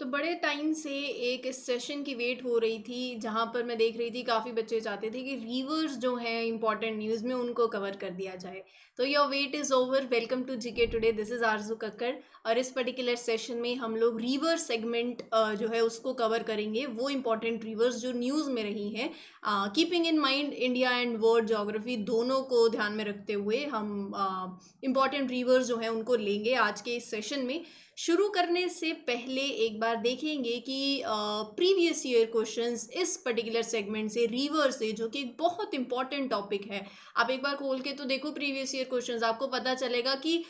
तो बड़े टाइम से एक इस सेशन की वेट हो रही थी जहाँ पर मैं देख रही थी काफ़ी बच्चे चाहते थे कि रिवर्स जो हैं इंपॉर्टेंट न्यूज़ में उनको कवर कर दिया जाए। तो your wait is over. Welcome to GK today. This is Aarzoo Kakkar और इस पर्टिकुलर सेशन में हम लोग रिवर्स सेगमेंट जो है उसको कवर करेंगे, वो इंपॉर्टेंट रिवर्स जो न्यूज़ में रही हैं, keeping in mind India and world geography दोनों को ध्यान में रखते हुए हम इंपॉर्टेंट रिवर्स जो हैं उनको लेंगे आज के इस सेशन में। शुरू करने से पहले एक बार देखेंगे कि प्रीवियस ईयर क्वेश्चंस इस पर्टिकुलर सेगमेंट से रिवर्स से, जो कि एक बहुत इंपॉर्टेंट टॉपिक है। आप एक बार खोल के तो देखो प्रीवियस ईयर क्वेश्चंस, आपको पता चलेगा कि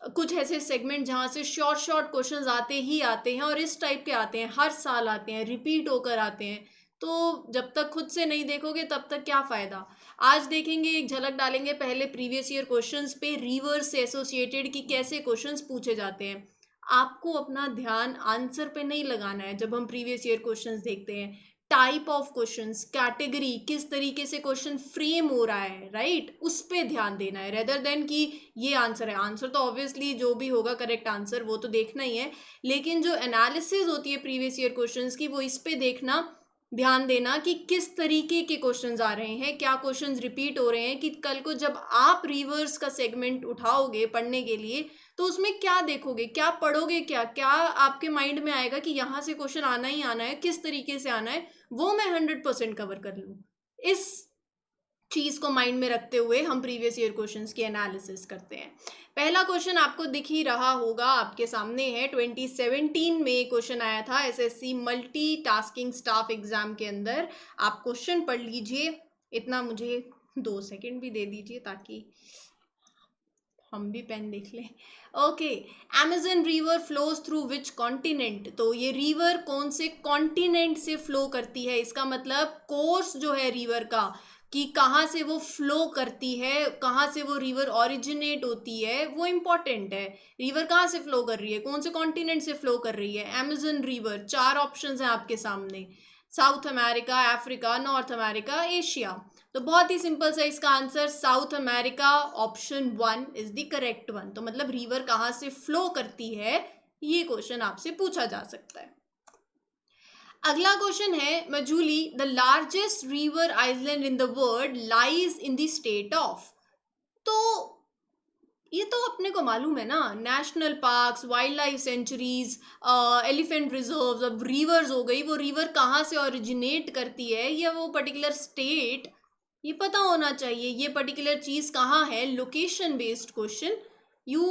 कुछ ऐसे सेगमेंट जहाँ से शॉर्ट शॉर्ट क्वेश्चंस आते ही आते हैं और इस टाइप के आते हैं, हर साल आते हैं, रिपीट होकर आते हैं। तो जब तक खुद से नहीं देखोगे तब तक क्या फ़ायदा। आज देखेंगे, एक झलक डालेंगे पहले प्रीवियस ईयर क्वेश्चंस पे, रिवर्स से एसोसिएटेड कि कैसे क्वेश्चंस पूछे जाते हैं। आपको अपना ध्यान आंसर पे नहीं लगाना है जब हम प्रीवियस ईयर क्वेश्चंस देखते हैं। टाइप ऑफ क्वेश्चंस, कैटेगरी, किस तरीके से क्वेश्चन फ्रेम हो रहा है, राइट, उस पे ध्यान देना है रेदर देन कि ये आंसर है। आंसर तो ऑब्वियसली जो भी होगा करेक्ट आंसर वो तो देखना ही है, लेकिन जो एनालिसिस होती है प्रीवियस ईयर क्वेश्चंस की वो इस पे देखना, ध्यान देना कि किस तरीके के क्वेश्चंस आ रहे हैं, क्या क्वेश्चंस रिपीट हो रहे हैं, कि कल को जब आप रिवर्स का सेगमेंट उठाओगे पढ़ने के लिए तो उसमें क्या देखोगे, क्या पढ़ोगे, क्या क्या आपके माइंड में आएगा कि यहाँ से क्वेश्चन आना ही आना है, किस तरीके से आना है, वो मैं 100% कवर कर लूँ। इस चीज़ को माइंड में रखते हुए हम प्रीवियस ईयर क्वेश्चंस की एनालिसिस करते हैं। पहला क्वेश्चन आपको दिख ही रहा होगा, आपके सामने है। 2017 में क्वेश्चन आया था SSC multi tasking staff exam के अंदर। आप क्वेश्चन पढ़ लीजिए। इतना मुझे 2 सेकंड भी दे दीजिए ताकि हम भी पेन देख लें। Okay, Amazon river flows through which continent. तो ये रिवर कौन से कॉन्टिनेंट से फ्लो करती है, इसका मतलब कोर्स जो है रिवर का, कि कहाँ से वो फ्लो करती है, कहाँ से वो रिवर ओरिजिनेट होती है, वो इंपॉर्टेंट है। रिवर कहाँ से फ्लो कर रही है, कौन से कॉन्टिनेंट से फ्लो कर रही है। अमेजन रिवर, 4 ऑप्शंस हैं आपके सामने, south America, Africa, north America, Asia. तो बहुत ही सिंपल सा इसका answer south America, option 1 is the correct one. तो मतलब रिवर कहाँ से फ्लो करती है, ये क्वेश्चन आपसे पूछा जा सकता है। अगला क्वेश्चन है, Majuli the largest river island in the world lies in the state of. तो ये तो अपने को मालूम है ना, national parks, wild life sanctuaries, elephant reserves. अब रिवर्स हो गई, वो रिवर कहाँ से ओरिजिनेट करती है, या वो पर्टिकुलर स्टेट, ये पता होना चाहिए। ये पर्टिकुलर चीज़ कहाँ है, लोकेशन बेस्ड क्वेश्चन। यू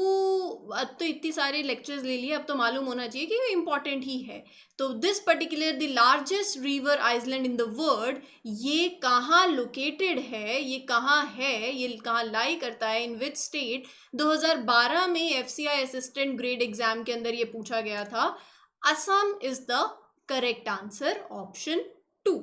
अब तो इतनी सारे लेक्चर्स ले लिए, अब तो मालूम होना चाहिए कि ये इंपॉर्टेंट ही है। तो this particular the largest river island in the world, ये कहाँ लोकेटेड है, ये कहाँ है, ये कहाँ लाई करता है, इन विच स्टेट। 2012 में एफसीआई असिस्टेंट ग्रेड एग्जाम के अंदर ये पूछा गया था। Assam is the correct answer, option 2।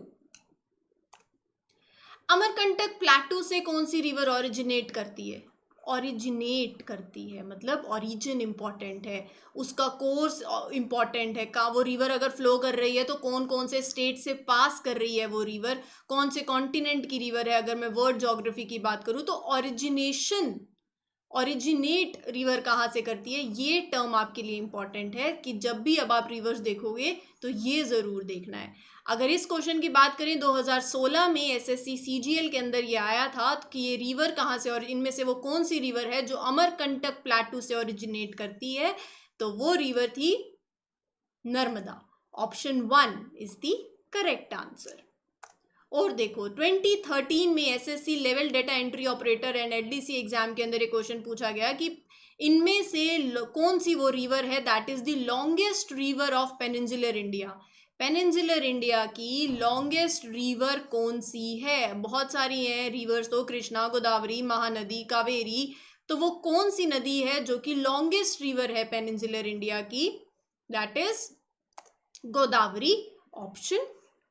Amarkantak प्लेटू से कौन सी रिवर ओरिजिनेट करती है, ओरिजिनेट करती है मतलब ओरिजिन इंपॉर्टेंट है, उसका कोर्स इंपॉर्टेंट है। का वो रिवर अगर फ्लो कर रही है तो कौन कौन से स्टेट से पास कर रही है वो रिवर, कौन से कॉन्टिनेंट की रिवर है। अगर मैं वर्ल्ड ज्योग्राफी की बात करूँ तो ओरिजिनेशन, ओरिजिनेट रिवर कहाँ से करती है, ये टर्म आपके लिए इंपॉर्टेंट है कि जब भी अब आप रिवर्स देखोगे तो ये ज़रूर देखना है। अगर इस क्वेश्चन की बात करें, 2016 में एसएससी सीजीएल के अंदर ये आया था कि ये रिवर कहाँ से, और इनमें से वो कौन सी रिवर है जो अमरकंटक प्लेटू से ओरिजिनेट करती है, तो वो रिवर थी Narmada. Option 1 is the correct answer. और देखो 2013 में SSC level data entry operator and LDC exam के अंदर एक क्वेश्चन पूछा गया कि इनमें से कौन सी वो रिवर है that is the longest river of peninsular India. Peninsular India की लॉन्गेस्ट रिवर कौन सी है, बहुत सारी हैं रिवर्स, तो कृष्णा, गोदावरी, महानदी, कावेरी। तो वो कौन सी नदी है जो कि लॉन्गेस्ट रिवर है पेनिनसुलर इंडिया की, दैट इज गोदावरी, ऑप्शन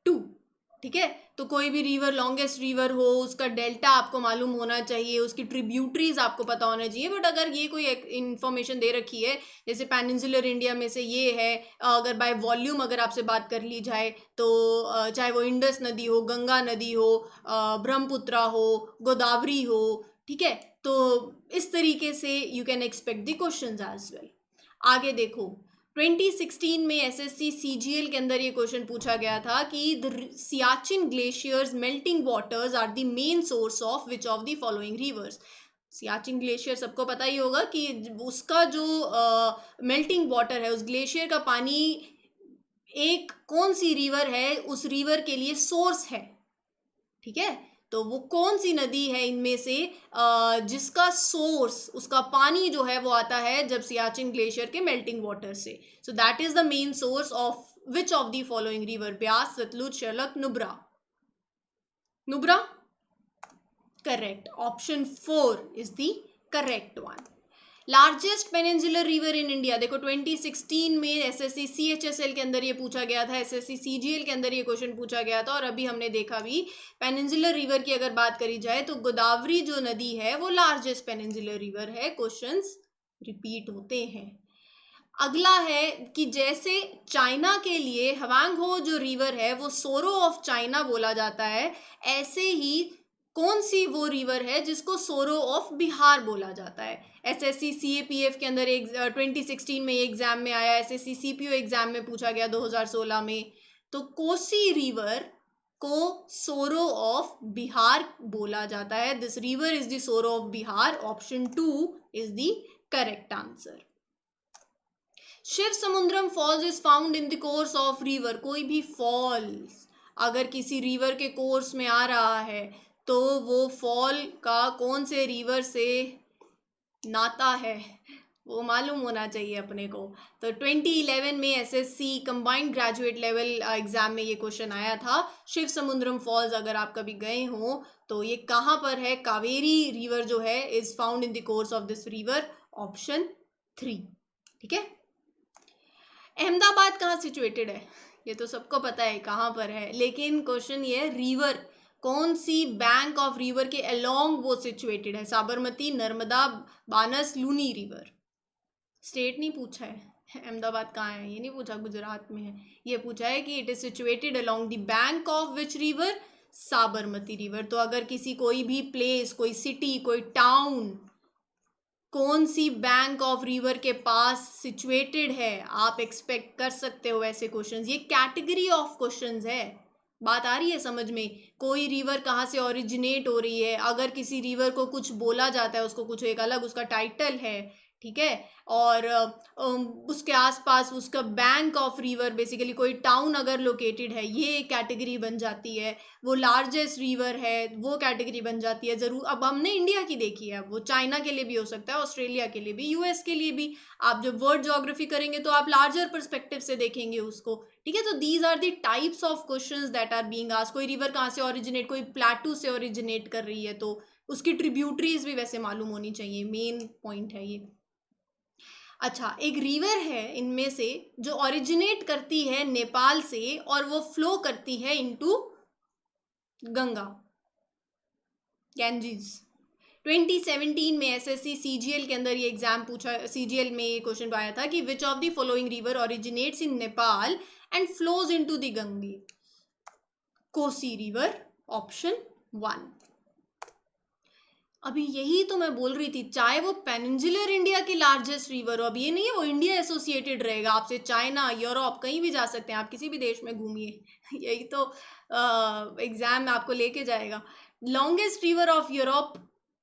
2। ठीक है, तो कोई भी रिवर लॉन्गेस्ट रिवर हो, उसका डेल्टा आपको मालूम होना चाहिए, उसकी ट्रिब्यूटरीज आपको पता होना चाहिए। बट अगर ये कोई इंफॉर्मेशन दे रखी है, जैसे पेनिनसुलर इंडिया में से ये है, अगर बाय वॉल्यूम अगर आपसे बात कर ली जाए तो चाहे वो इंडस नदी हो, गंगा नदी हो, ब्रह्मपुत्रा हो, गोदावरी हो, ठीक है, तो इस तरीके से you can expect the questions as well. आगे देखो, 2016 में एसएससी सीजीएल के अंदर ये क्वेश्चन पूछा गया था कि the Siachen glaciers melting waters are the main source of which of the following rivers. Siachen glacier सबको पता ही होगा कि उसका जो मेल्टिंग वाटर है, उस ग्लेशियर का पानी एक कौन सी रिवर है, उस रिवर के लिए सोर्स है, ठीक है। तो वो कौन सी नदी है इनमें से जिसका सोर्स, उसका पानी जो है वो आता है जब सियाचिन ग्लेशियर के मेल्टिंग वाटर से। So that is the main source of which of the following river? Beas, Sutlej, Shyok, Nubra. Nubra correct, option 4 is the correct one. Largest peninsular river in India, देखो 2016 में एसएससी सीएचएसएल के अंदर ये पूछा गया था, एसएससी सीजीएल के अंदर ये क्वेश्चन पूछा गया था, और अभी हमने देखा भी पेनिनसुलर रिवर की अगर बात करी जाए तो गोदावरी जो नदी है वो लार्जेस्ट पेनिनसुलर रिवर है। क्वेश्चंस रिपीट होते हैं। अगला है कि जैसे चाइना के लिए हवांगहो जो रिवर है वो सोरो ऑफ चाइना बोला जाता है, ऐसे ही कौन सी वो रिवर है जिसको सोरो ऑफ बिहार बोला जाता है? एसएससी सीएपीएफ के अंदर एक 2016 में एग्जाम में आया, एसएससी सीपीओ एग्जाम में पूछा गया 2016 में। तो कोसी रिवर को सोरो ऑफ बिहार बोला जाता है। This river is the sorrow of Bihar. Option 2 is the correct answer. Shiv Samudram falls is found in the course of river. कोई भी फॉल्स अगर किसी रिवर के कोर्स में आ रहा है तो वो फॉल का कौन से रिवर से नाता है वो मालूम होना चाहिए अपने को। तो 2011 में SSC combined graduate level exam में ये क्वेश्चन आया था। शिव समुद्रम फॉल्स अगर आप कभी गए हो तो ये कहाँ पर है? कावेरी रिवर जो है is found in the course of this river. Option 3, ठीक है। अहमदाबाद कहाँ सिचुएटेड है? ये तो सबको पता है कहाँ पर है, लेकिन क्वेश्चन ये है रिवर कौन सी बैंक ऑफ रिवर के अलोंग वो सिचुएटेड है? साबरमती, नर्मदा, बानस, लूनी रिवर। स्टेट नहीं पूछा है अहमदाबाद कहाँ है, ये नहीं पूछा गुजरात में है, ये पूछा है कि it is situated along the bank of which river? Sabarmati river. तो अगर किसी कोई भी प्लेस, कोई सिटी, कोई टाउन कौन सी बैंक ऑफ रिवर के पास सिचुएटेड है, आप एक्सपेक्ट कर सकते हो ऐसे क्वेश्चंस। ये कैटेगरी ऑफ क्वेश्चंस है। बात आ रही है समझ में? कोई रिवर कहाँ से ओरिजिनेट हो रही है, अगर किसी रिवर को कुछ बोला जाता है, उसको कुछ एक अलग उसका टाइटल है, ठीक है, और उसके आसपास उसका बैंक ऑफ रिवर, बेसिकली कोई टाउन अगर लोकेटेड है, ये कैटेगरी बन जाती है। वो लार्जेस्ट रिवर है, वो कैटेगरी बन जाती है। ज़रूर अब हमने इंडिया की देखी है, वो चाइना के लिए भी हो सकता है, ऑस्ट्रेलिया के लिए भी, यूएस के लिए भी। आप जब वर्ड ज्योग्राफी करेंगे तो आप लार्जर परस्पेक्टिव से देखेंगे उसको, ठीक है। तो these are the types of questions that are being asked. कोई रिवर कहाँ से ओरिजिनेट, कोई प्लेटू से ओरिजिनेट कर रही है तो उसकी ट्रिब्यूटरीज भी वैसे मालूम होनी चाहिए, मेन पॉइंट है ये। अच्छा, एक रिवर है इनमें से जो ओरिजिनेट करती है नेपाल से और वो फ्लो करती है इनटू गंगा, गैंजीज। 2017 में एसएससी सीजीएल के अंदर ये एग्जाम पूछा, सीजीएल में ये क्वेश्चन आया था कि विच of the following river originates in Nepal and flows into the Gange? Kosi river. Option 1। अभी यही तो मैं बोल रही थी, चाहे वो पेनिनसुलर इंडिया की लार्जेस्ट रिवर हो, अब ये नहीं है वो इंडिया एसोसिएटेड रहेगा आपसे, चाइना, यूरोप कहीं भी जा सकते हैं आप, किसी भी देश में घूमिए यही तो एग्जाम में आपको लेके जाएगा। लॉन्गेस्ट रिवर ऑफ यूरोप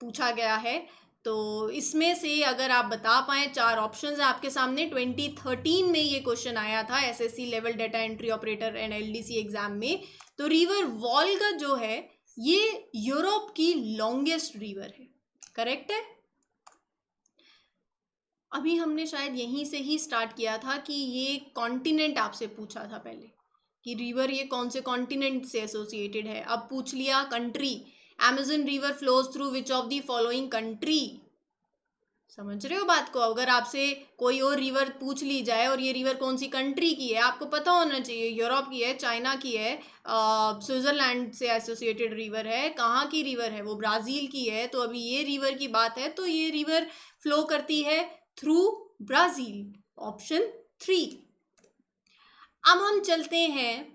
पूछा गया है, तो इसमें से अगर आप बता पाएँ, 4 ऑप्शंस हैं आपके सामने। 2013 में ये क्वेश्चन आया था SSC level data entry operator and LDC exam में। तो रिवर वोल्गा जो है ये यूरोप की लॉन्गेस्ट रिवर है, करेक्ट है। अभी हमने शायद यहीं से ही स्टार्ट किया था कि ये कॉन्टिनेंट आपसे पूछा था पहले कि रिवर ये कौन से कॉन्टिनेंट से एसोसिएटेड है, अब पूछ लिया country. Amazon river flows through which of the following country? समझ रहे हो बात को? अगर आपसे कोई और रिवर पूछ ली जाए और ये रिवर कौन सी कंट्री की है, आपको पता होना चाहिए, यूरोप की है, चाइना की है, स्विट्जरलैंड से एसोसिएटेड रिवर है, कहाँ की रिवर है, वो ब्राज़ील की है। तो अभी ये रिवर की बात है, तो ये रिवर फ्लो करती है थ्रू ब्राज़ील। ऑप्शन 3। अब हम चलते हैं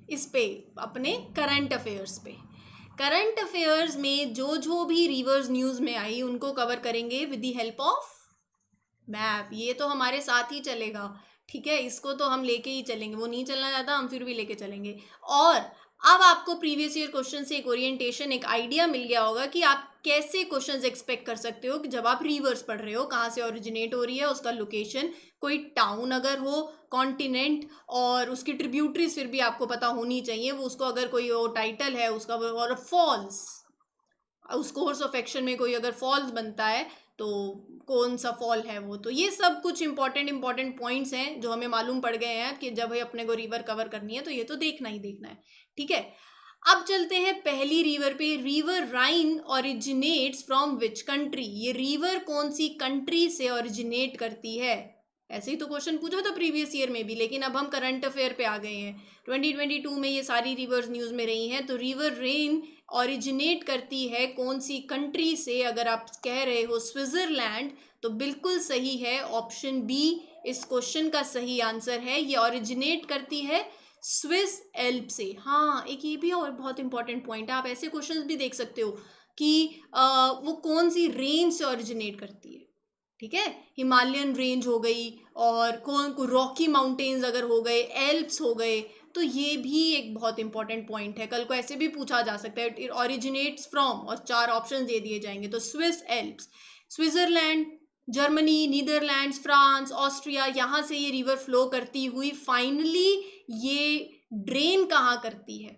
इस पे, अपने करंट अफेयर्स पे। करंट अफेयर्स में जो भी रिवर्स न्यूज़ में आई उनको कवर करेंगे with the help of map. ये तो हमारे साथ ही चलेगा, ठीक है, इसको तो हम लेके ही चलेंगे, वो नहीं चलना चाहता हम फिर भी लेके चलेंगे। और अब आपको प्रीवियस ईयर क्वेश्चन से एक ओरिएंटेशन, एक आइडिया मिल गया होगा कि आप कैसे क्वेश्चंस एक्सपेक्ट कर सकते हो कि जब आप रिवर्स पढ़ रहे हो, कहाँ से ओरिजिनेट हो रही है, उसका लोकेशन, कोई टाउन अगर हो, कॉन्टिनेंट, और उसकी ट्रिब्यूटरीज फिर भी आपको पता होनी चाहिए, वो उसको अगर कोई वो टाइटल है उसका, और फॉल्स, उस कोर्स ऑफ एक्शन में कोई अगर फॉल्स बनता है तो कौन सा फॉल है वो। तो ये सब कुछ इंपॉर्टेंट पॉइंट्स हैं जो हमें मालूम पड़ गए हैं कि जब अपने को रिवर कवर करनी है तो ये तो देखना ही देखना है, ठीक है। अब चलते हैं पहली रिवर पे। River Rhine originates from which country? ये रिवर कौन सी कंट्री से ओरिजिनेट करती है? ऐसे ही तो क्वेश्चन पूछा था प्रीवियस ईयर में भी, लेकिन अब हम करंट अफेयर पे आ गए हैं। 2022 में ये सारी रिवर्स न्यूज़ में रही हैं। तो रिवर रेन ओरिजिनेट करती है कौन सी कंट्री से? अगर आप कह रहे हो स्विट्जरलैंड तो बिल्कुल सही है, ऑप्शन बी इस क्वेश्चन का सही आंसर है। ये ओरिजिनेट करती है स्विस एल्प से। हाँ, एक ये भी और बहुत इंपॉर्टेंट पॉइंट है, आप ऐसे क्वेश्चंस भी देख सकते हो कि वो कौन सी रेंज से ओरिजिनेट करती है, ठीक है। हिमालयन रेंज हो गई, और कौन को रॉकी माउंटेन्स अगर हो गए, एल्प्स हो गए, तो ये भी एक बहुत इंपॉर्टेंट पॉइंट है। कल को ऐसे भी पूछा जा सकता है, इट ओरिजिनेट्स फ्रॉम, और 4 ऑप्शन दे दिए जाएंगे। तो Swiss Alps, Switzerland, Germany, Netherlands, France, Austria, यहाँ से ये रिवर फ्लो करती हुई फाइनली ये ड्रेन कहाँ करती है?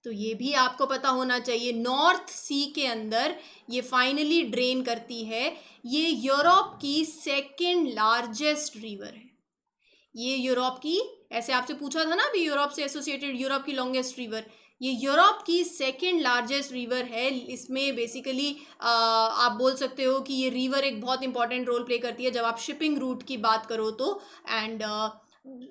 तो ये भी आपको पता होना चाहिए, नॉर्थ सी के अंदर ये फाइनली ड्रेन करती है। ये यूरोप की सेकेंड लार्जेस्ट रिवर है। ये यूरोप की, ऐसे आपसे पूछा था ना अभी यूरोप से एसोसिएटेड, यूरोप की लॉन्गेस्ट रिवर, ये यूरोप की सेकेंड लार्जेस्ट रिवर है। इसमें बेसिकली आप बोल सकते हो कि ये रिवर एक बहुत इंपॉर्टेंट रोल प्ले करती है जब आप शिपिंग रूट की बात करो तो। एंड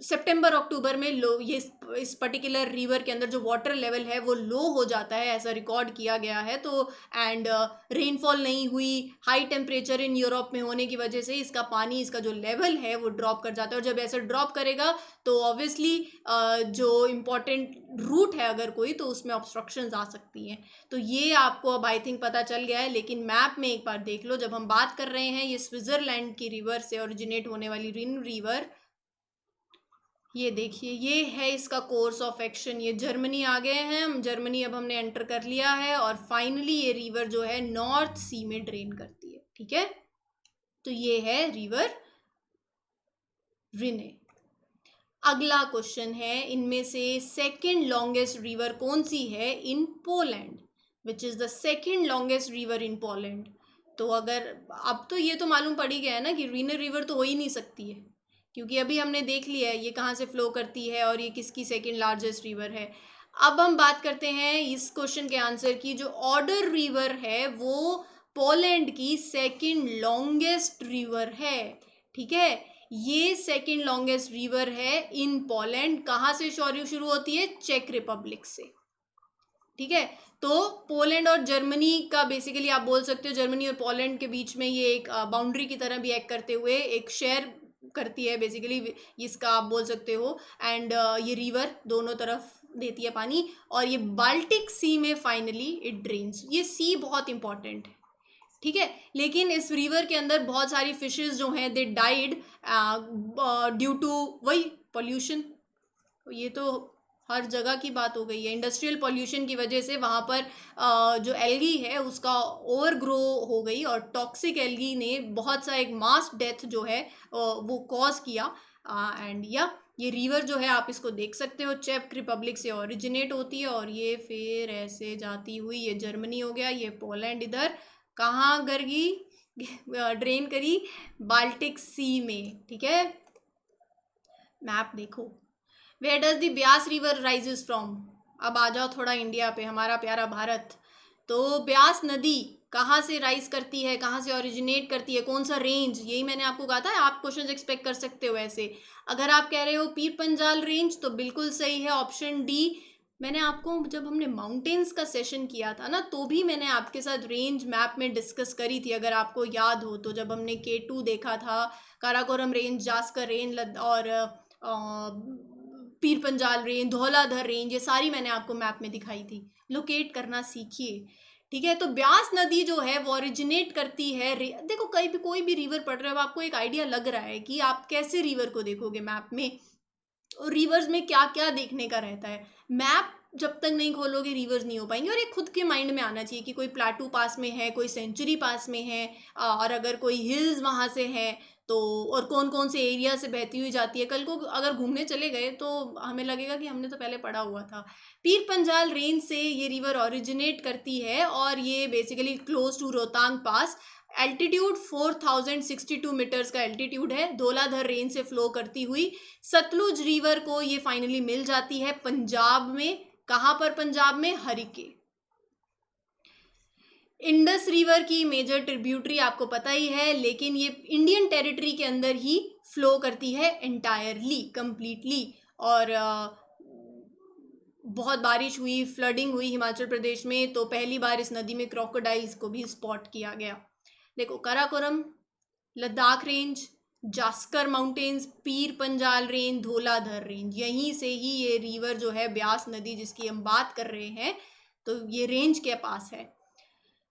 सितंबर अक्टूबर में लो, ये इस पर्टिकुलर रिवर के अंदर जो वाटर लेवल है वो लो हो जाता है, ऐसा रिकॉर्ड किया गया है। तो एंड रेनफॉल नहीं हुई, हाई टेम्परेचर इन यूरोप में होने की वजह से इसका पानी, इसका जो लेवल है वो ड्रॉप कर जाता है। और जब ऐसे ड्रॉप करेगा तो ऑब्वियसली जो इम्पोर्टेंट रूट है अगर कोई, तो उसमें ऑब्स्ट्रक्शंस आ सकती हैं। तो ये आपको अब आई थिंक पता चल गया है, लेकिन मैप में एक बार देख लो। जब हम बात कर रहे हैं ये स्विट्जरलैंड की रिवर से ओरिजिनेट होने वाली रिन रिवर, ये देखिए ये है इसका कोर्स ऑफ एक्शन। ये जर्मनी आ गए हैं हम, जर्मनी अब हमने एंटर कर लिया है, और फाइनली ये रिवर जो है नॉर्थ सी में ड्रेन करती है, ठीक है। तो ये है रिवर रिने। अगला क्वेश्चन है, इनमें से सेकेंड लॉन्गेस्ट रिवर कौन सी है in Poland? Which is the second longest river in Poland? तो अगर अब तो ये तो मालूम पड़ ही गया है ना कि रीने रिवर तो हो ही नहीं सकती है, क्योंकि अभी हमने देख लिया है ये कहाँ से फ्लो करती है और ये किसकी सेकेंड लार्जेस्ट रिवर है। अब हम बात करते हैं इस क्वेश्चन के आंसर की। जो ऑर्डर रिवर है वो पोलैंड की सेकेंड लॉन्गेस्ट रिवर है, ठीक है। ये सेकेंड लॉन्गेस्ट रिवर है इन पोलैंड। कहाँ से शुरू होती है? चेक रिपब्लिक से, ठीक है। तो पोलैंड और जर्मनी का बेसिकली आप बोल सकते हो, जर्मनी और पोलैंड के बीच में ये एक बाउंड्री की तरह भी एक्ट करते हुए एक शेयर करती है बेसिकली, इसका आप बोल सकते हो। एंड ये रिवर दोनों तरफ देती है पानी, और ये बाल्टिक सी में फाइनली इट ड्रेन्स। ये सी बहुत इंपॉर्टेंट है, ठीक है। लेकिन इस रिवर के अंदर बहुत सारी फिशेस जो हैं दे डाइड ड्यू टू वही पॉल्यूशन। ये तो हर जगह की बात हो गई है, इंडस्ट्रियल पॉल्यूशन की वजह से वहाँ पर जो एल्गी है उसका ओवर ग्रो हो गई, और टॉक्सिक एल्गी ने बहुत सा एक मास डेथ जो है वो कॉज किया। एंड या ये रिवर जो है आप इसको देख सकते हो, चेक रिपब्लिक से ओरिजिनेट होती है, और ये फिर ऐसे जाती हुई, ये जर्मनी हो गया, ये पोलैंड, इधर कहाँ करगी ड्रेन करी? बाल्टिक सी में, ठीक है। मैप देखो, where does the Beas river rises from? अब आ जाओ थोड़ा इंडिया पे, हमारा प्यारा भारत। तो ब्यास नदी कहाँ से राइज करती है, कहाँ से ओरिजिनेट करती है, कौन सा रेंज? यही मैंने आपको कहा था, आप क्वेश्चन एक्सपेक्ट कर सकते हो ऐसे। अगर आप कह रहे हो पीर पंजाल रेंज तो बिल्कुल सही है, ऑप्शन डी। मैंने आपको जब हमने माउंटेन्स का सेशन किया था ना, तो भी मैंने आपके साथ रेंज मैप में डिस्कस करी थी, अगर आपको याद हो तो। जब हमने K2 देखा था, काराकोरम रेंज, जास्कर रेंज और पीर पंजाल रेंज, धौलाधर रेंज, ये सारी मैंने आपको मैप में दिखाई थी। लोकेट करना सीखिए, ठीक है। तो ब्यास नदी जो है वो ओरिजिनेट करती है, देखो कहीं भी कोई भी रिवर पढ़ रहे हो, आपको एक आइडिया लग रहा है कि आप कैसे रिवर को देखोगे मैप में, और रिवर्स में क्या क्या देखने का रहता है। मैप जब तक नहीं खोलोगे रिवर्स नहीं हो पाएंगे। और ये खुद के माइंड में आना चाहिए कि कोई प्लाटू पास में है, कोई सेंचुरी पास में है, और अगर कोई हिल्स वहाँ से है तो, और कौन कौन से एरिया से बहती हुई जाती है। कल को अगर घूमने चले गए तो हमें लगेगा कि हमने तो पहले पढ़ा हुआ था। पीर पंजाल रेंज से ये रिवर ओरिजिनेट करती है और ये basically close to Rohtang pass. Altitude 4062 metres का एल्टीट्यूड है। धौलाधर रेंज से फ्लो करती हुई सतलुज रिवर को ये फाइनली मिल जाती है पंजाब में। कहां पर? पंजाब में, हरिके। इंडस रिवर की मेजर ट्रिब्यूटरी आपको पता ही है, लेकिन ये इंडियन टेरिटरी के अंदर ही फ्लो करती है एंटायरली, कंप्लीटली। और बहुत बारिश हुई, फ्लडिंग हुई हिमाचल प्रदेश में, तो पहली बार इस नदी में क्रोकोडाइल्स को भी स्पॉट किया गया। देखो, Karakoram, Ladakh range, Zanskar mountains, Pir Panjal range, Dhauladhar range, यहीं से ही ये रिवर जो है ब्यास नदी जिसकी हम बात कर रहे हैं, तो ये रेंज के पास है।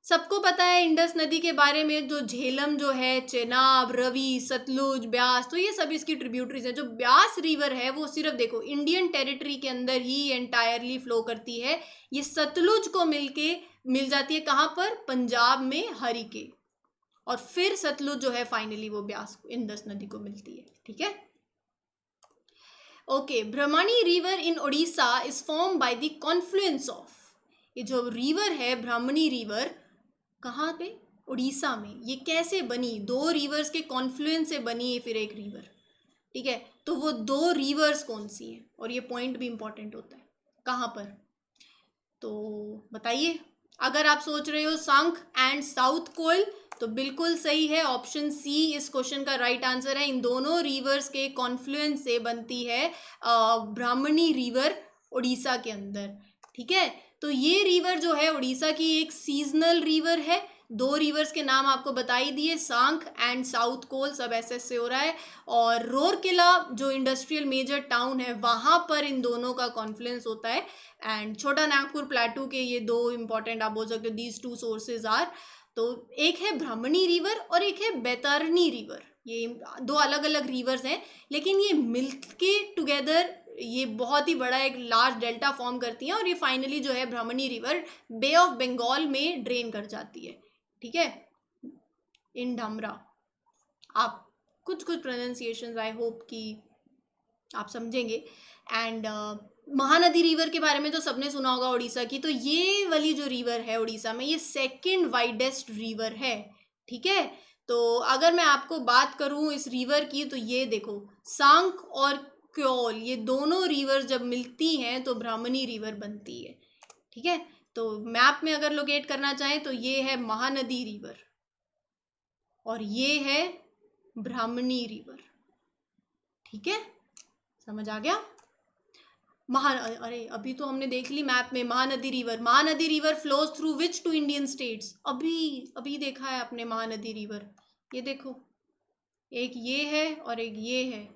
सबको पता है इंडस नदी के बारे में, जो झेलम जो है, चेनाब, रवि, सतलुज, ब्यास, तो ये सब इसकी ट्रिब्यूटरीज हैं। जो ब्यास रिवर है वो सिर्फ देखो इंडियन टेरिटरी के अंदर ही एंटायरली फ्लो करती है। ये सतलुज को मिल जाती है कहाँ पर? पंजाब में, हरिके। और फिर सतलुज जो है फाइनली वो ब्यास इंडस नदी को मिलती है, ठीक है। Okay, Brahmani river in Odisha is form by the confluence of, ये जो रिवर है ब्राह्मणी रिवर, कहाँ पे? उड़ीसा में। ये कैसे बनी? दो रिवर्स के कॉन्फ्लुएंस से बनी है फिर एक रिवर, ठीक है। तो वो दो रिवर्स कौन सी हैं? और ये पॉइंट भी इंपॉर्टेंट होता है, कहाँ पर? तो बताइए। अगर आप सोच रहे हो संख एंड साउथ कोयल, तो बिल्कुल सही है, ऑप्शन सी इस क्वेश्चन का राइट आंसर है। इन दोनों रिवर्स के कॉन्फ्लुएंस से बनती है ब्राह्मणी रिवर उड़ीसा के अंदर, ठीक है। तो ये रिवर जो है उड़ीसा की एक सीजनल रिवर है। दो रिवर्स के नाम आपको बताई दिए, सांख एंड साउथ कोल, सब एसएस से हो रहा है। और रोरकेला जो इंडस्ट्रियल मेजर टाउन है, वहां पर इन दोनों का कॉन्फ्लुएंस होता है। एंड छोटा नागपुर प्लेटू के ये दो इंपॉर्टेंट, आप बोल सकते हो दीज टू सोर्सेज आर। तो एक है ब्राह्मणी रिवर और एक है बैतरनी रिवर, ये दो अलग अलग रिवर्स हैं, लेकिन ये मिलके टुगेदर ये बहुत ही बड़ा एक लार्ज डेल्टा फॉर्म करती हैं। और ये फाइनली जो है ब्राह्मणी रिवर बे ऑफ बंगाल में ड्रेन कर जाती है, ठीक है, इन ढमरा। आप कुछ प्रोनाउंसिएशंस आई होप कि आप समझेंगे। एंड महानदी रिवर के बारे में तो सबने सुना होगा उड़ीसा की। तो ये वाली जो रिवर है उड़ीसा में, ये सेकंड वाइडेस्ट रिवर है, ठीक है। तो अगर मैं आपको बात करूं इस रिवर की, तो ये देखो, सांख और क्योल, ये दोनों रिवर्स जब मिलती हैं तो ब्राह्मणी रिवर बनती है, ठीक है। तो मैप में अगर लोकेट करना चाहें तो ये है महानदी रिवर और ये है ब्राह्मणी रिवर, ठीक है, समझ आ गया। अरे अभी तो हमने देख ली मैप में Mahanadi river. Mahanadi river flows through which two Indian states? अभी देखा है आपने महानदी रिवर, ये देखो, एक ये है और एक ये है,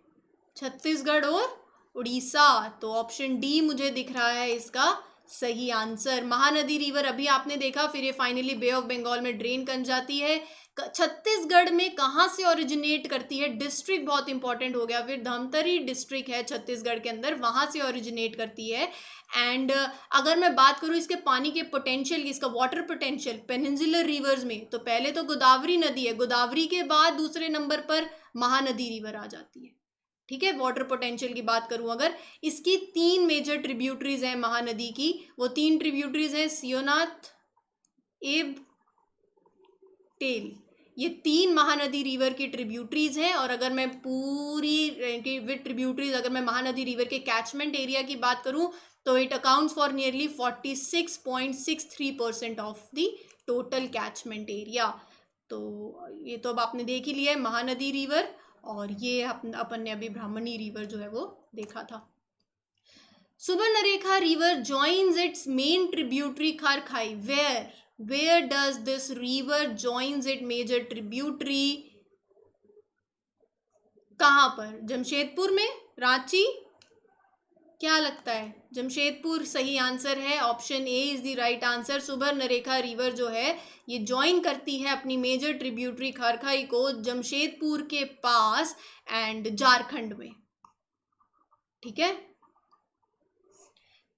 छत्तीसगढ़ और उड़ीसा। तो ऑप्शन डी मुझे दिख रहा है इसका सही आंसर। महानदी रिवर अभी आपने देखा, फिर ये फाइनली बे ऑफ बंगाल में ड्रेन कर जाती है। छत्तीसगढ़ में कहाँ से ओरिजिनेट करती है? डिस्ट्रिक्ट बहुत इंपॉर्टेंट हो गया। फिर धमतरी डिस्ट्रिक्ट है छत्तीसगढ़ के अंदर, वहां से ओरिजिनेट करती है। एंड अगर मैं बात करूँ इसके पानी के पोटेंशियल की, इसका वाटर पोटेंशियल पेनिनसुलर रिवर्स में, तो पहले तो गोदावरी नदी है, गोदावरी के बाद दूसरे नंबर पर महानदी रिवर आ जाती है, ठीक है। वाटर पोटेंशियल की बात करूं अगर, इसकी 3 मेजर ट्रिब्यूटरीज हैं महानदी की। वो 3 ट्रिब्यूटरीज हैं सियोनाथ, एब, टेल, ये 3 महानदी रिवर की ट्रिब्यूटरीज हैं। और अगर मैं पूरी विद ट्रिब्यूटरीज, अगर मैं महानदी रिवर के कैचमेंट एरिया की बात करूं, तो it accounts for nearly 46.63% of the total catchment area. तो ये तो अब आपने देख ही लिया है महानदी रिवर, और ये अपन ने अभी ब्राह्मणी रिवर जो है वो देखा था। Subarnarekha river joins its main tributary Kharkai, where does this river joins it major tributary? कहां पर? जमशेदपुर में, रांची, क्या लगता है? जमशेदपुर सही आंसर है, option A is the right answer. Subarnarekha river जो है ये ज्वाइन करती है अपनी मेजर ट्रिब्यूटरी खरखाई को जमशेदपुर के पास एंड झारखंड में, ठीक है।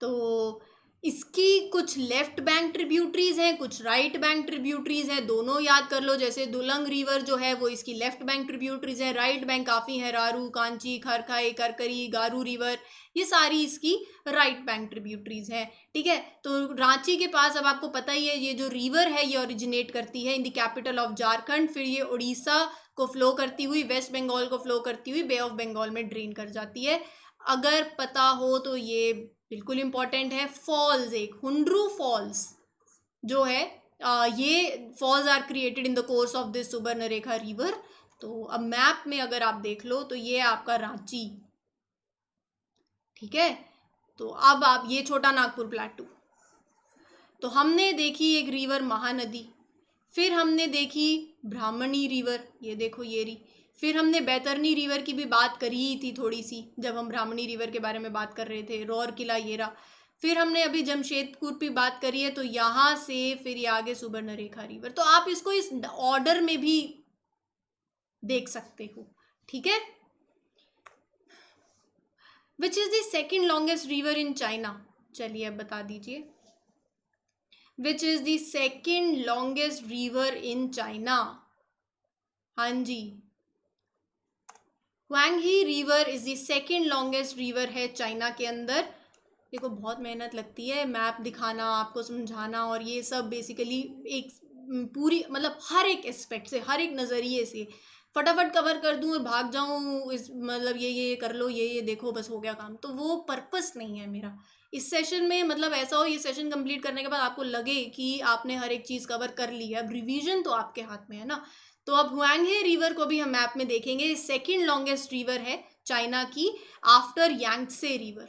तो इसकी कुछ लेफ्ट बैंक ट्रिब्यूटरीज हैं, कुछ राइट बैंक ट्रिब्यूटरीज हैं, दोनों याद कर लो। जैसे दुलंग रिवर जो है वो इसकी लेफ्ट बैंक ट्रिब्यूटरीज है, राइट बैंक काफ़ी है, रारू, कांची, खरखाई, करकरी, गारू रिवर, ये सारी इसकी राइट बैंक ट्रिब्यूटरीज हैं, ठीक है। तो रांची के पास अब आपको पता ही है ये जो रिवर है ये ओरिजिनेट करती है in the capital of Jharkhand, फिर ये उड़ीसा को फ्लो करती हुई, वेस्ट बंगाल को फ्लो करती हुई बे ऑफ बंगाल में ड्रेन कर जाती है। अगर पता हो तो ये बिल्कुल इंपॉर्टेंट है। फॉल्स, एक हुंड्रू फॉल्स जो है ये falls are created in the course of this Subarnarekha river. तो अब मैप में अगर आप देख लो तो ये आपका रांची, ठीक है। तो अब आप ये छोटा नागपुर प्लेटू, तो हमने देखी एक रिवर महानदी, फिर हमने देखी ब्राह्मणी रिवर, ये देखो ये रही, फिर हमने बैतरनी रिवर की भी बात करी ही थी थोड़ी सी जब हम ब्राह्मणी रिवर के बारे में बात कर रहे थे, रौर किला येरा, फिर हमने अभी जमशेदपुर की बात करी है, तो यहाँ से फिर ये आगे सुबर्णरेखा रिवर। तो आप इसको इस ऑर्डर में भी देख सकते हो, ठीक है। Which is the second longest river in China, चलिए अब बता दीजिए। Which is the second longest river in China? हाँ जी, Huanghe river is the second longest river है चाइना के अंदर। देखो बहुत मेहनत लगती है मैप दिखाना, आपको समझाना, और ये सब बेसिकली एक पूरी मतलब हर एक एस्पेक्ट से, हर एक नज़रिए से फटाफट कवर कर दूं और भाग जाऊं, इस मतलब ये कर लो, ये देखो, बस हो गया काम, तो वो पर्पस नहीं है मेरा इस सेशन में। मतलब ऐसा हो ये सेशन कंप्लीट करने के बाद आपको लगे कि आपने हर एक चीज़ कवर कर ली है, अब रिवीजन तो आपके हाथ में है ना। तो अब हुआंगहे रिवर को भी हम मैप में देखेंगे, सेकेंड लॉन्गेस्ट रिवर है चाइना की आफ्टर यांगत्से रिवर।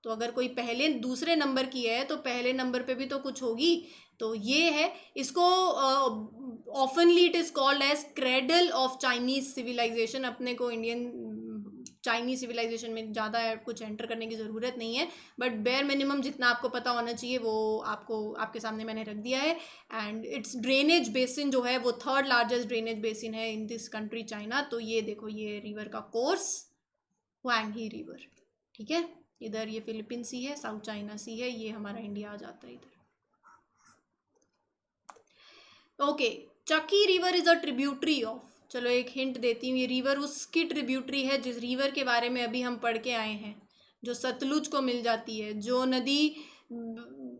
तो अगर कोई पहले दूसरे नंबर की है तो पहले नंबर पे भी तो कुछ होगी, तो ये है। इसको ऑफनली it is called as cradle of Chinese civilisation. अपने को इंडियन चाइनीज सिविलाइजेशन में ज़्यादा कुछ एंटर करने की ज़रूरत नहीं है, बट बेयर मिनिमम जितना आपको पता होना चाहिए वो आपको आपके सामने मैंने रख दिया है। एंड इट्स ड्रेनेज बेसिन जो है वो थर्ड लार्जेस्ट ड्रेनेज बेसिन है इन दिस कंट्री चाइना। तो ये देखो ये रिवर का कोर्स हुआंगही रिवर, ठीक है। इधर ये फिलीपीन सी है, साउथ चाइना सी है, ये हमारा इंडिया आ जाता है इधर। Okay, Chucky river is a tributary of, चलो एक हिंट देती हूँ, ये रिवर उसकी ट्रिब्यूटरी है जिस रिवर के बारे में अभी हम पढ़ के आए हैं, जो सतलुज को मिल जाती है, जो नदी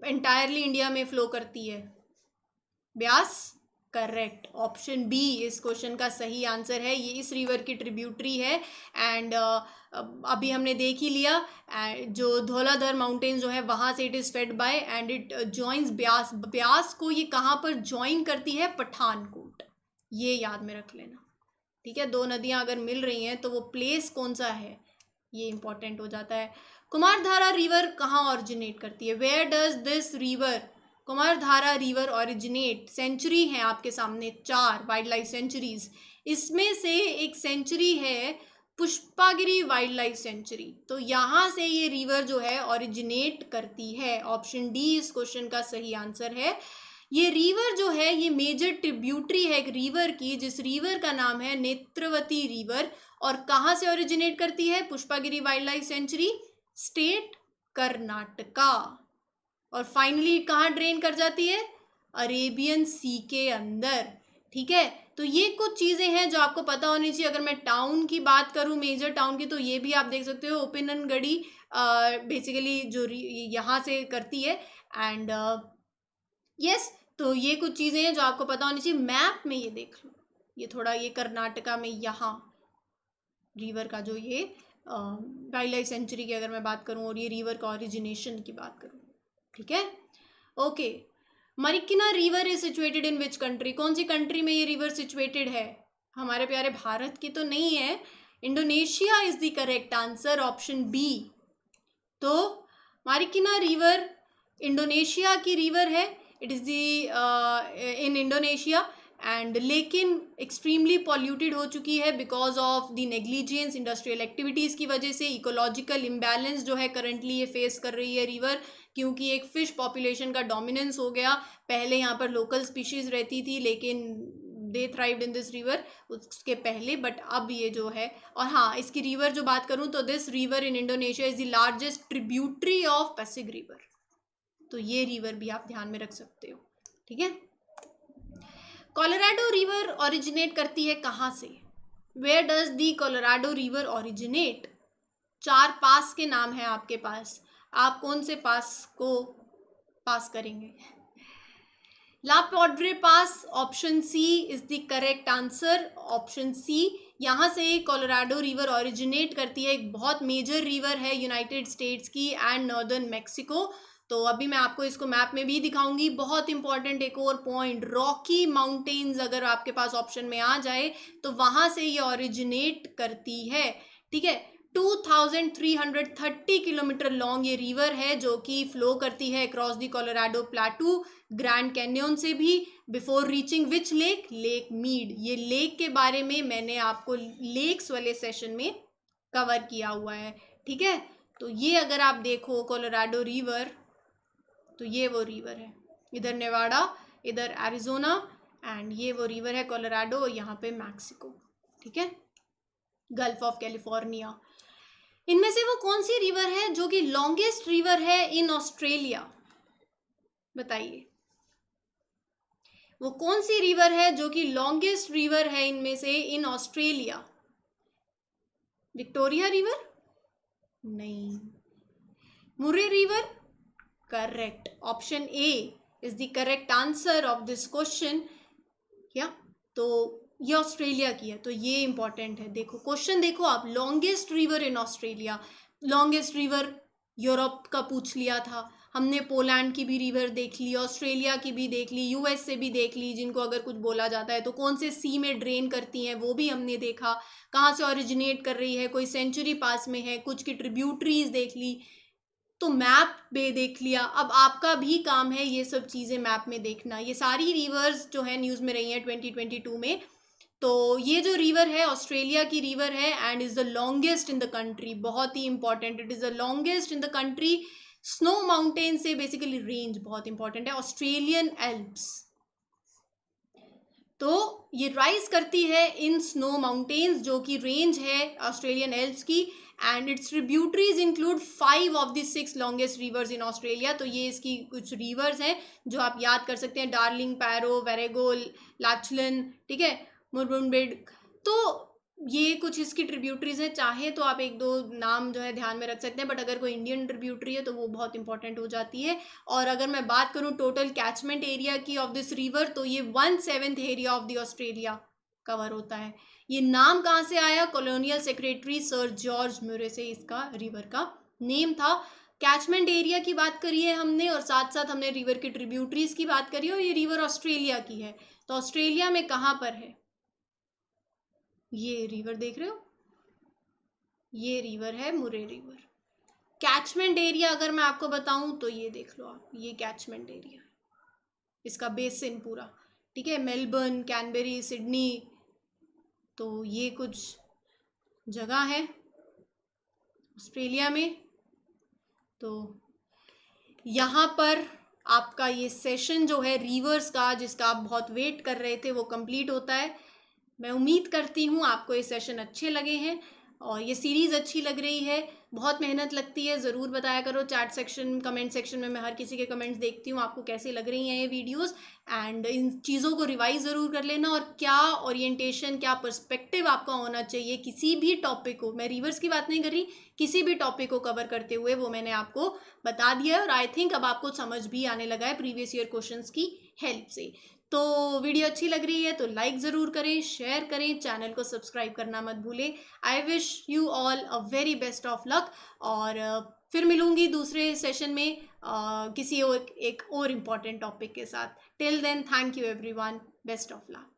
एंटायरली इंडिया में फ्लो करती है। ब्यास, करेक्ट, ऑप्शन बी इस क्वेश्चन का सही आंसर है। ये इस रिवर की ट्रिब्यूटरी है एंड अभी हमने देख ही लिया जो धौलाधर माउंटेन जो है वहाँ से it is fed by and it joins Beas. Beas को ये कहाँ पर ज्वाइन करती है? पठानकोट, ये याद में रख लेना, ठीक है। दो नदियाँ अगर मिल रही हैं तो वो प्लेस कौन सा है ये इंपॉर्टेंट हो जाता है। कुमारधारा रिवर कहाँ ऑरिजिनेट करती है? Where does this river Kumaradhara river originate? Century है आपके सामने 4 वाइल्ड लाइफ सेंचुरीज, इसमें से एक सेंचुरी है पुष्पागिरी वाइल्ड लाइफ सेंचुरी। तो यहाँ से ये रिवर जो है ओरिजिनेट करती है। ऑप्शन डी इस क्वेश्चन का सही आंसर है। ये रिवर जो है ये मेजर ट्रिब्यूटरी है एक रिवर की, जिस रिवर का नाम है नेत्रवती रिवर, और कहाँ से ओरिजिनेट करती है? Pushpagiri wild life sanctuary, state Karnataka, और फाइनली कहाँ ड्रेन कर जाती है? अरेबियन सी के अंदर, ठीक है। तो ये कुछ चीज़ें हैं जो आपको पता होनी चाहिए। अगर मैं टाउन की बात करूँ, मेजर टाउन की, तो ये भी आप देख सकते हो, ओपिननगढ़ी बेसिकली जो यहाँ से करती है एंड यस। तो ये कुछ चीज़ें हैं जो आपको पता होनी चाहिए। मैप में ये देख लो, ये थोड़ा ये कर्नाटका में यहाँ रिवर का जो ये वाइल्ड लाइफ सेंचुरी की अगर मैं बात करूँ और ये रिवर का ओरिजिनेशन की बात करूँ, ठीक है। Okay, Marikina river is situated in which country? कौन सी कंट्री में ये रिवर सिचुएटेड है? हमारे प्यारे भारत की तो नहीं है, Indonesia is the correct answer, option B. तो मारिकिना रिवर इंडोनेशिया की रिवर है, it is the in Indonesia and लेकिन एक्सट्रीमली पॉल्यूटेड हो चुकी है because of the negligence, industrial activities की वजह से। इकोलॉजिकल इम्बैलेंस जो है करंटली ये फेस कर रही है रिवर, क्योंकि एक फ़िश पॉपुलेशन का डोमिनेंस हो गया। पहले यहाँ पर लोकल स्पीशीज़ रहती थी लेकिन दे थ्राइव्ड इन दिस रिवर उसके पहले, बट अब ये जो है। और हाँ, इसकी रिवर जो बात करूँ तो this river in Indonesia is the largest tributary of Pasig river. तो ये रिवर भी आप ध्यान में रख सकते हो, ठीक है। कोलोराडो रिवर ओरिजिनेट करती है कहाँ से? Where does the Colorado river originate? 4 pass के नाम है आपके पास, आप कौन से पास को पास करेंगे? La Poudre Pass, option C is the correct answer. Option C, यहाँ से कोलोराडो रिवर ओरिजिनेट करती है। एक बहुत मेजर रिवर है यूनाइटेड स्टेट्स की एंड नॉर्दर्न मैक्सिको। तो अभी मैं आपको इसको मैप में भी दिखाऊंगी। बहुत इंपॉर्टेंट एक और पॉइंट, रॉकी माउंटेन्स अगर आपके पास ऑप्शन में आ जाए तो वहाँ से ये ओरिजिनेट करती है, ठीक है। 2330 किलोमीटर लॉन्ग ये रिवर है जो कि फ्लो करती है across the Colorado plateau, Grand Canyon से भी, before reaching which lake? Lake Mead. ये लेक के बारे में मैंने आपको लेक्स वाले सेशन में कवर किया हुआ है, ठीक है। तो ये अगर आप देखो कोलोराडो रिवर, तो ये वो रिवर है, इधर नेवाडा, इधर एरिजोना, एंड ये वो रिवर है कोलोराडो, और यहाँ पे मैक्सिको, ठीक है, गल्फ ऑफ कैलिफोर्निया। इनमें से वो कौन सी रिवर है जो कि लॉन्गेस्ट रिवर है इन ऑस्ट्रेलिया? बताइए, वो कौन सी रिवर है जो कि लॉन्गेस्ट रिवर है इनमें से इन ऑस्ट्रेलिया? Victoria river? नहीं। मुरे river? Correct, option A is the correct answer of this question. क्या? तो ये ऑस्ट्रेलिया की है, तो ये इंपॉर्टेंट है। देखो क्वेश्चन देखो आप, longest river in Australia, longest river Europe का पूछ लिया था हमने, पोलैंड की भी रिवर देख ली, ऑस्ट्रेलिया की भी देख ली, यूएस से भी देख ली, जिनको अगर कुछ बोला जाता है तो कौन से सी में ड्रेन करती हैं वो भी हमने देखा, कहाँ से ओरिजिनेट कर रही है, कोई सेंचुरी पास में है, कुछ की ट्रिब्यूटरीज देख ली, तो मैप पे देख लिया। अब आपका भी काम है ये सब चीज़ें मैप में देखना। ये सारी रिवर्स जो है न्यूज़ में रही हैं 2022 में। तो ये जो रिवर है ऑस्ट्रेलिया की रिवर है and is the longest in the country, बहुत ही important, it is the longest in the country. Snow mountain से बेसिकली रेंज बहुत इंपॉर्टेंट है, ऑस्ट्रेलियन एल्प्स। तो ये राइज करती है इन स्नो माउंटेन्स जो कि रेंज है ऑस्ट्रेलियन एल्प्स की, and it's tributaries include 5 of the 6 longest reverse in Australia. तो ये इसकी कुछ रिवर्स हैं जो आप याद कर सकते हैं, डार्लिंग, पैरो, वेरेगोल, लाचलन, ठीक है, मुरमुरबेड। तो ये कुछ इसकी ट्रिब्यूटरीज हैं, चाहे तो आप एक दो नाम जो है ध्यान में रख सकते हैं, बट अगर कोई इंडियन ट्रिब्यूटरी है तो वो बहुत इंपॉर्टेंट हो जाती है। और अगर मैं बात करूँ टोटल कैचमेंट एरिया की ऑफ दिस रिवर, तो ये 1/7 area of the Australia cover होता है। ये नाम कहाँ से आया? कॉलोनियल सेक्रेटरी सर जॉर्ज म्यूरे से इसका रिवर का नेम था। कैचमेंट एरिया की बात करी है हमने, और साथ साथ हमने रिवर की ट्रिब्यूटरीज की बात करी है, और ये रिवर ऑस्ट्रेलिया की है। तो ऑस्ट्रेलिया में कहाँ पर है ये रिवर? देख रहे हो, ये रिवर है मुरे रिवर। कैचमेंट एरिया अगर मैं आपको बताऊं तो ये देख लो आप, ये कैचमेंट एरिया है, इसका बेसिन पूरा, ठीक है, मेलबर्न, कैनबेरी, सिडनी, तो ये कुछ जगह है ऑस्ट्रेलिया में। तो यहाँ पर आपका ये सेशन जो है रिवर्स का, जिसका आप बहुत वेट कर रहे थे, वो कंप्लीट होता है। मैं उम्मीद करती हूँ आपको ये सेशन अच्छे लगे हैं और ये सीरीज़ अच्छी लग रही है। बहुत मेहनत लगती है, ज़रूर बताया करो चैट सेक्शन, कमेंट सेक्शन में मैं हर किसी के कमेंट्स देखती हूँ, आपको कैसे लग रही हैं ये वीडियोस, एंड इन चीज़ों को रिवाइज ज़रूर कर लेना। और क्या ओरिएंटेशन, क्या पर्सपेक्टिव आपका होना चाहिए किसी भी टॉपिक को, मैं रिवर्स की बात नहीं कर रही, किसी भी टॉपिक को कवर करते हुए, वो मैंने आपको बता दिया है। और आई थिंक अब आपको समझ भी आने लगा है प्रीवियस ईयर क्वेश्चंस की हेल्प से। तो वीडियो अच्छी लग रही है तो लाइक ज़रूर करें, शेयर करें, चैनल को सब्सक्राइब करना मत भूलें। I wish you all a very best of luck, और फिर मिलूंगी दूसरे सेशन में किसी और एक और इम्पॉर्टेंट टॉपिक के साथ। Till then, thank you everyone, best of luck.